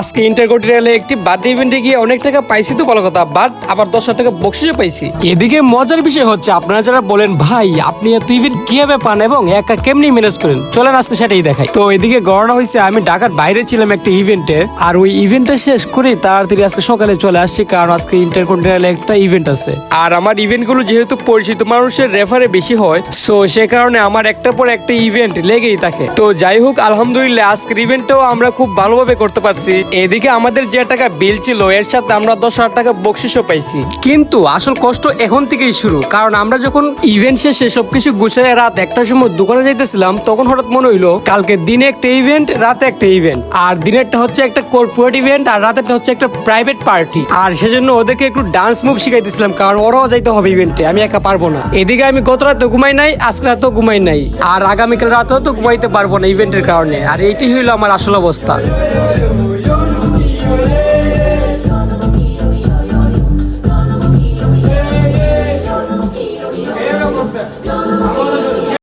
আজকে ইন্টারকন্টিনেন্টালে একটি বার্থডে ইভেন্টে গিয়ে অনেক টাকা পাইছি তো ভালো কথা, বাট আবার 10,000 টাকা বকশিসও পাইছি। এদিকে মজার বিষয় হচ্ছে আপনারা যারা বলেন ভাই আপনি এত ইভেন্ট কিভাবে পান এবং একা কেমনি ম্যানেজ করেন, চলেন আজকে সেটাই দেখাই। তো এদিকে ঘটনা হয়েছে আমি ঢাকার বাইরে ছিলাম একটা ইভেন্টে, আর ওই ইভেন্টটা শেষ করে তাড়াতাড়ি আজকে সকালে চলে আসছি, কারণ আজকে ইন্টারকন্টিনেন্টালে একটা ইভেন্ট আছে। আর আমার ইভেন্ট গুলো যেহেতু পরিচিত মানুষের রেফারে বেশি হয়, সো সে কারণে আমার একটার পর একটা ইভেন্ট লেগেই থাকে। তো যাই হোক, আলহামদুলিল্লাহ আজকের ইভেন্টটাও আমরা খুব ভালোভাবে করতে পারছি। এদিকে আমাদের যে টাকা বিল ছিল এর সাথে আমরা 10,000 টাকা বকশিসও পাইছি। কিন্তু আসল কষ্ট এখন থেকেই শুরু, কারণ আমরা যখন ইভেন্ট শেষে সবকিছু গুছিয়ে রাত 1টার সময় দোকানে যাইতেছিলাম, তখন হঠাৎ মনে হইলো কালকে দিনে একটা ইভেন্ট, রাতে একটা ইভেন্ট, আর দিনেরটা হচ্ছে একটা কর্পোরেট ইভেন্ট আর রাতেরটা হচ্ছে একটা প্রাইভেট পার্টি। আর সেজন্য ওদেরকে একটু ডান্স মুভ শিখাইতেছিলাম, কারণ ওরাও যাইতে হবে ইভেন্টে, আমি একা পারবো না। এদিকে আমি গত রাতে ঘুমাই নাই, আজকে রাতেও ঘুমাই নাই, আর আগামীকাল রাতেও তো ঘুমাইতে পারবো না ইভেন্টের কারণে। আর এইটি হইলো আমার আসল অবস্থা। Yeah.